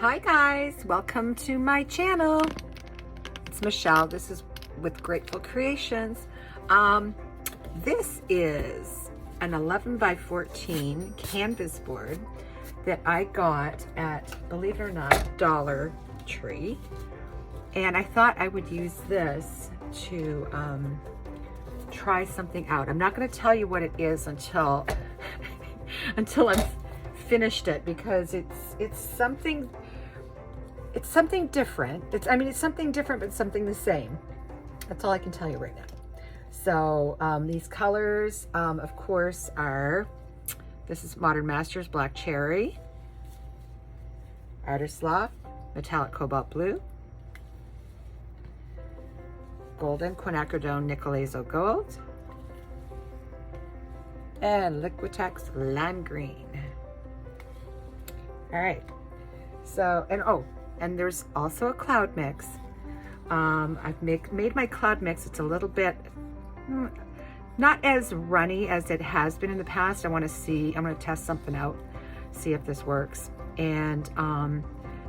Hi guys, welcome to my channel. It's Michelle. This is with Grateful Creations. This is an 11 by 14 canvas board that I got at, believe it or not, Dollar Tree. And I thought I would use this to try something out. I'm not going to tell you what it is until until I'm finished it, because it's something different. It's something different, but something the same. That's all I can tell you right now. So these colors, of course, are, this is Modern Masters Black Cherry, Artist Loft Metallic Cobalt Blue, Golden Quinacridone Nickel Azo Gold, and Liquitex Lime Green. All right, so, and there's also a cloud mix. I've made my cloud mix. It's a little bit, not as runny as it has been in the past. I'm going to test something out, see if this works. And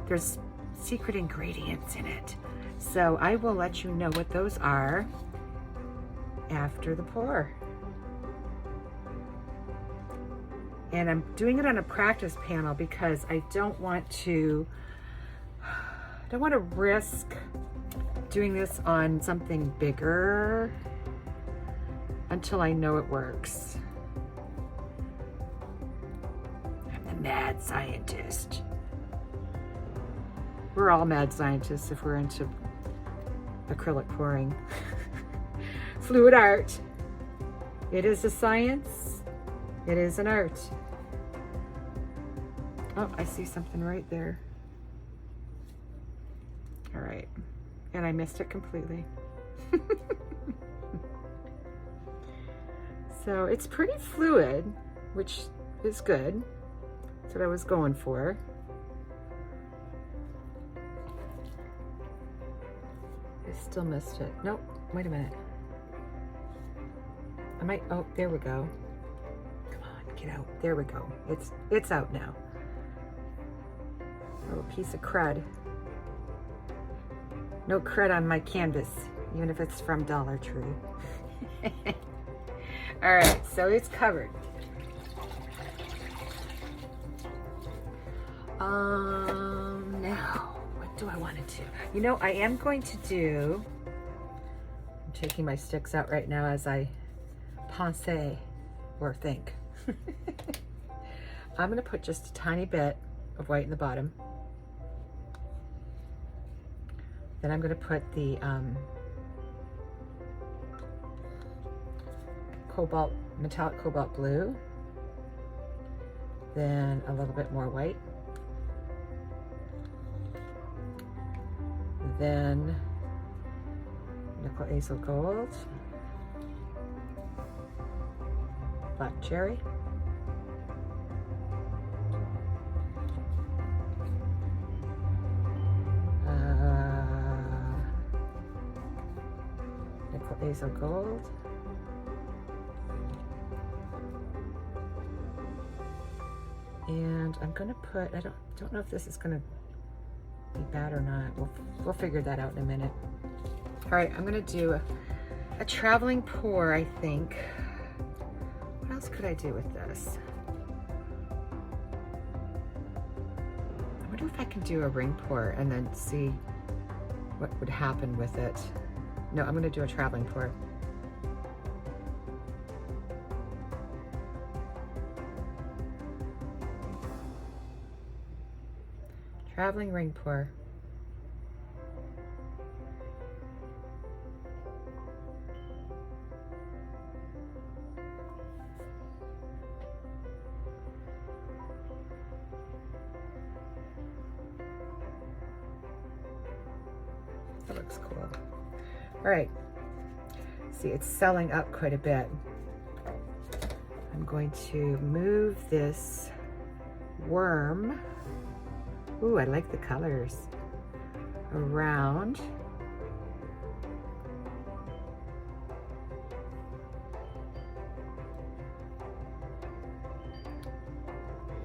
there's secret ingredients in it. So I will let you know what those are after the pour. And I'm doing it on a practice panel because I don't want to risk doing this on something bigger until I know it works. I'm the mad scientist. We're all mad scientists if we're into acrylic pouring. Fluid art. It is a science. It is an art. Oh, I see something right there. All right, and I missed it completely. So it's pretty fluid, which is good. That's what I was going for. I still missed it. Nope, wait a minute. Oh, there we go. Come on, get out. There we go. It's out now. Oh, a piece of crud. No crud on my canvas, even if it's from Dollar Tree. All right, so it's covered. Now, what do I want to do? You know, I am going to do, I'm taking my sticks out right now as I pense or think. I'm going to put just a tiny bit of white in the bottom. Then I'm going to put the metallic cobalt blue. Then a little bit more white. Then nickel azo gold, black cherry, nickel azo gold, and I'm going to put, I don't know if this is going to be bad or not. We'll figure that out in a minute. All right, I'm going to do a traveling pour, I think. What else could I do with this? I wonder if I can do a ring pour and then see what would happen with it. No, I'm going to do a traveling pour. Traveling ring pour. That looks cool. All right. See, it's selling up quite a bit. I'm going to move this worm. Ooh, I like the colors. Around.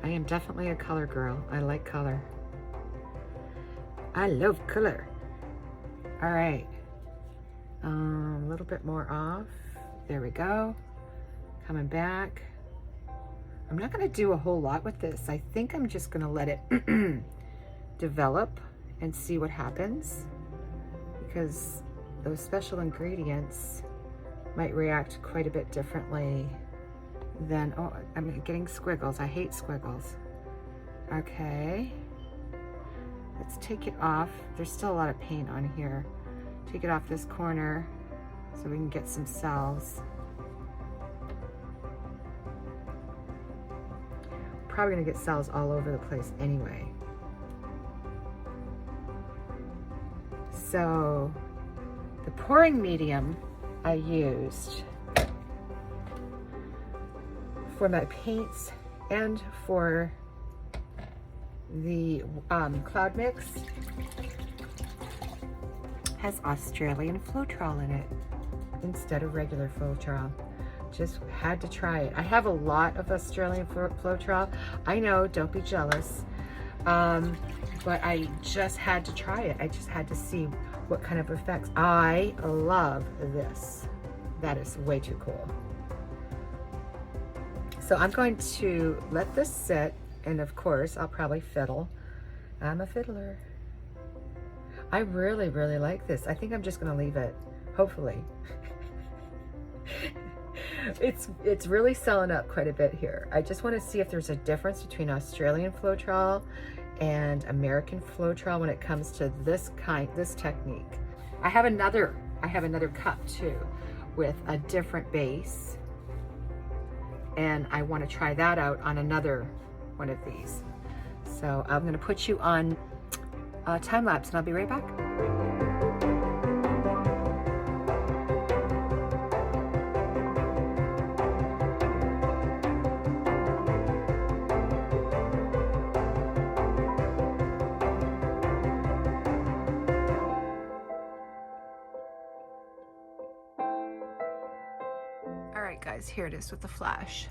I am definitely a color girl. I like color. I love color. All right, a little bit more off. There we go. Coming back. I'm not gonna do a whole lot with this. I think I'm just gonna let it develop and see what happens, because those special ingredients might react quite a bit differently than, oh, I'm getting squiggles. I hate squiggles. Okay, let's take it off. There's still a lot of paint on here. Take it off this corner so we can get some cells. Probably gonna get cells all over the place anyway. So the pouring medium I used for my paints and for the cloud mix has Australian Floetrol in it instead of regular Floetrol. Just had to try it. I have a lot of Australian Floetrol. I know, don't be jealous. But I just had to try it. I just had to see what kind of effects. I love this. That is way too cool. So I'm going to let this sit, and of course, I'll probably fiddle. I'm a fiddler. I really, really like this. I think I'm just gonna leave it, hopefully. It's really selling up quite a bit here. I just want to see if there's a difference between Australian Floetrol and American Floetrol when it comes to this technique. I have another cup too with a different base, and I want to try that out on another one of these. So I'm going to put you on time lapse, and I'll be right back. All right, guys, here it is with the flash.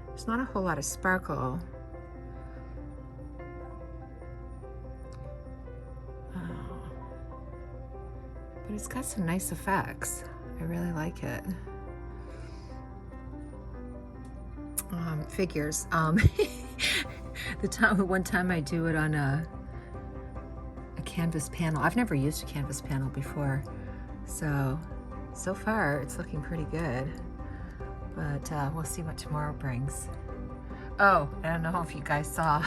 There's not a whole lot of sparkle. But it's got some nice effects. I really like it. Figures. One time I do it on a canvas panel. I've never used a canvas panel before, so far it's looking pretty good, but we'll see what tomorrow brings. Oh, I don't know if you guys saw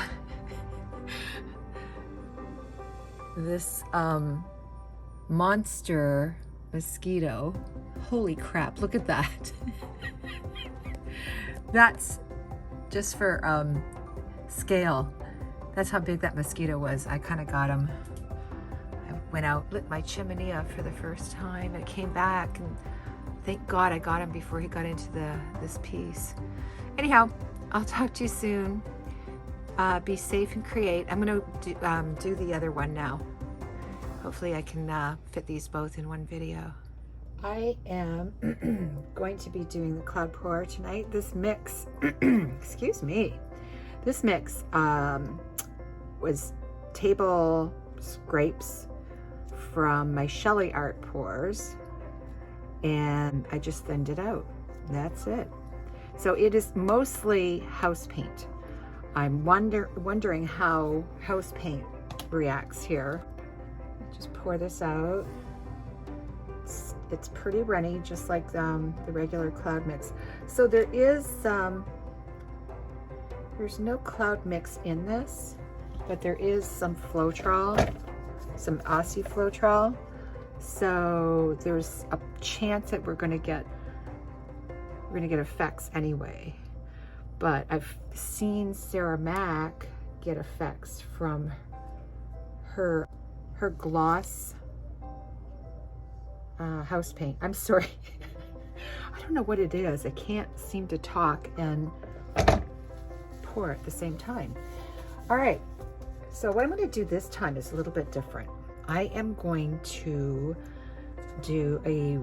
this monster mosquito. Holy crap, look at that. That's just for scale. That's how big that mosquito was. I kind of got him. I went out, lit my chimney up for the first time, and it came back, and thank God I got him before he got into this piece. Anyhow, I'll talk to you soon. Be safe and create. I'm gonna do the other one now. Hopefully I can fit these both in one video. I am going to be doing the cloud pour tonight. This mix, excuse me, this mix was table scrapes from my sheleeart pours, and I just thinned it out. That's it. So it is mostly house paint. I'm wondering how house paint reacts here. Just pour this out. It's pretty runny, just like the regular cloud mix. So there is there's no cloud mix in this, but there is some Floetrol, some Aussie Floetrol. So there's a chance that we're gonna get effects anyway. But I've seen Sarah Mac get effects from her gloss house paint. I'm sorry. I don't know what it is. I can't seem to talk and pour at the same time. All right. So what I'm going to do this time is a little bit different. I am going to do a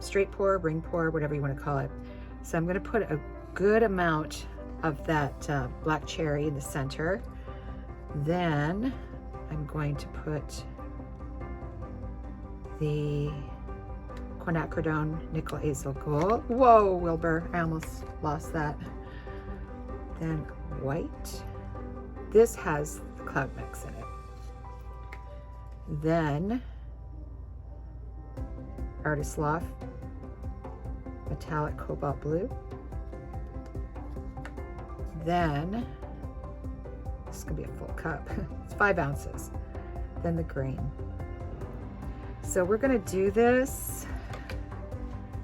straight pour, ring pour, whatever you want to call it. So I'm going to put a good amount of that black cherry in the center. Then I'm going to put the quinacridone nickel azo gold. Whoa, Wilbur, I almost lost that. Then white. This has cloud mix in it. Then Artist Loft metallic cobalt blue. Then this is gonna be a full cup. It's 5 ounces. Then the green. So we're gonna do this.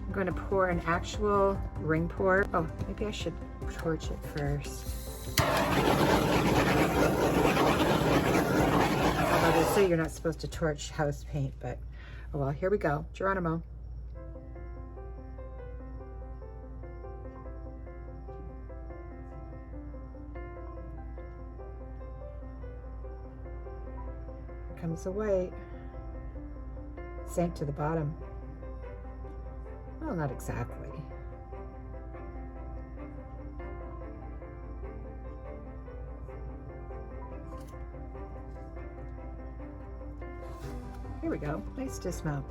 I'm gonna pour an actual ring pour. Oh, maybe I should torch it first. Although they say you're not supposed to torch house paint, but oh well, here we go. Geronimo. Here comes the white. Sank to the bottom. Well, not exactly. Here we go. Nice dismount.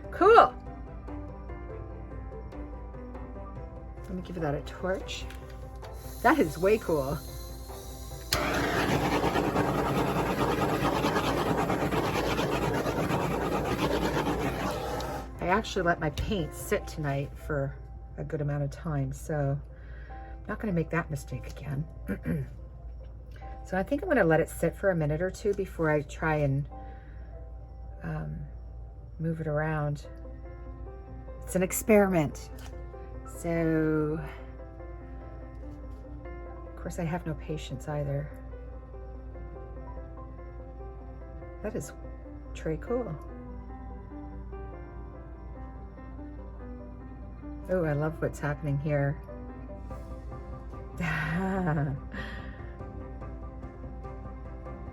Cool. Let me give that a torch. That is way cool. I actually let my paint sit tonight for a good amount of time, so I'm not going to make that mistake again. So I think I'm going to let it sit for a minute or two before I try and move it around. It's an experiment. So, of course, I have no patience either. That is très cool. Oh, I love what's happening here.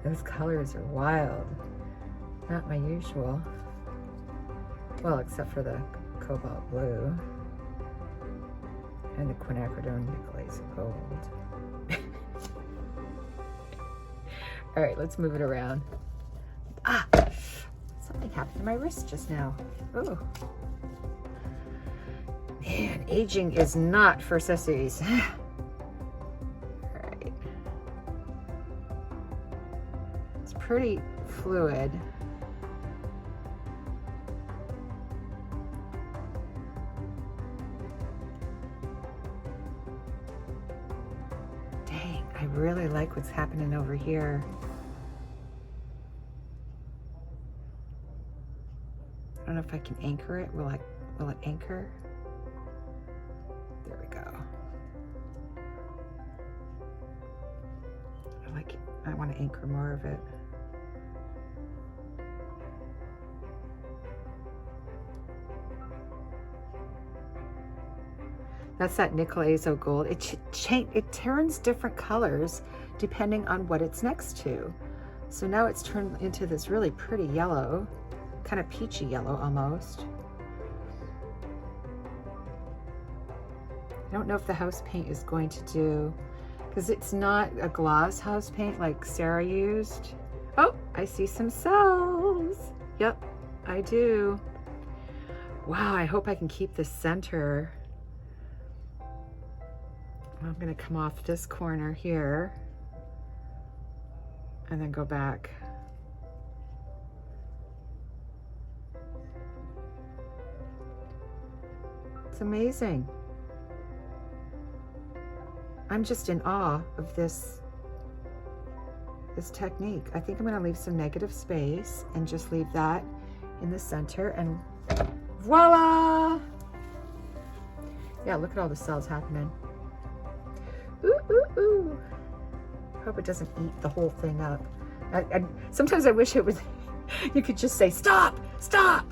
Those colors are wild. Not my usual. Well, except for the cobalt blue and the quinacridone nickel azo gold. All right, let's move it around. Ah, something happened to my wrist just now. Oh. Man, aging is not for sissies. All right. It's pretty fluid. Dang, I really like what's happening over here. I don't know if I can anchor it. Will it anchor? There we go. I like it. I want to anchor more of it. That's that nickel azo gold. It turns different colors depending on what it's next to. So now it's turned into this really pretty yellow, kind of peachy yellow almost. I don't know if the house paint is going to do, because it's not a gloss house paint like Sarah used. Oh, I see some cells. Yep, I do. Wow, I hope I can keep the center. I'm gonna come off this corner here and then go back. It's amazing. I'm just in awe of this technique. I think I'm gonna leave some negative space and just leave that in the center, and voila! Yeah, look at all the cells happening. Ooh, ooh, ooh. Hope it doesn't eat the whole thing up. Sometimes I wish it was, you could just say, stop, stop,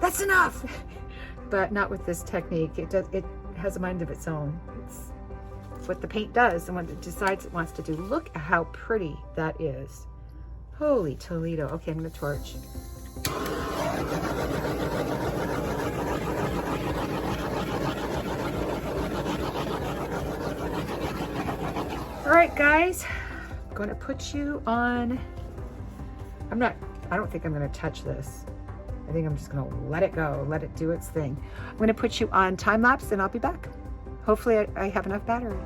that's enough. But not with this technique. It has a mind of its own. It's what the paint does and what it decides it wants to do. Look at how pretty that is. Holy Toledo. Okay, I'm gonna torch. All right, guys, I'm going to put you on, I don't think I'm going to touch this. I think I'm just going to let it go, let it do its thing. I'm going to put you on time lapse and I'll be back. Hopefully I have enough battery.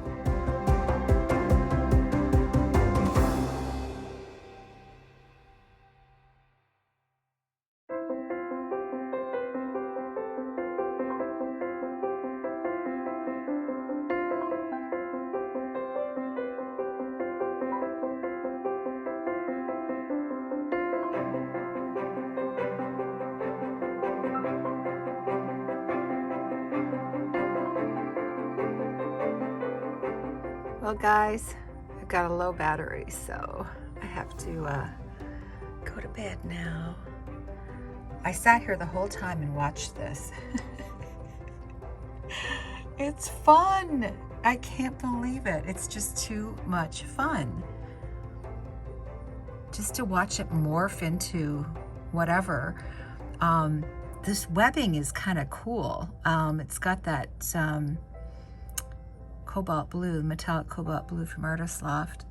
Well, guys, I've got a low battery, so I have to go to bed now. I sat here the whole time and watched this. It's fun. I can't believe it. It's just too much fun. Just to watch it morph into whatever. This webbing is kind of cool. It's got that cobalt blue, metallic cobalt blue from Artist Loft,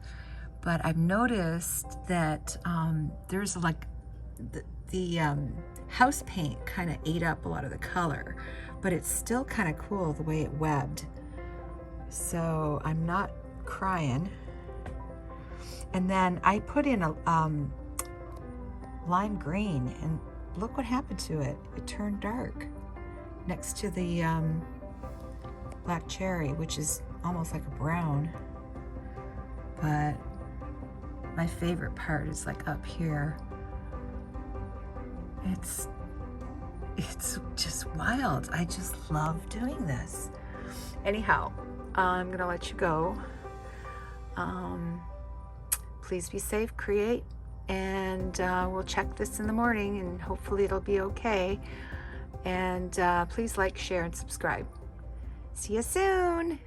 but I've noticed that there's like the house paint kind of ate up a lot of the color, but it's still kind of cool the way it webbed. So I'm not crying. And then I put in a lime green, and look what happened to it. It turned dark next to the black cherry, which is almost like a brown. But my favorite part is like up here. It's just wild. I just love doing this. Anyhow, I'm gonna let you go. Please be safe, create, and we'll check this in the morning and hopefully it'll be okay. And please like, share, and subscribe. See you soon.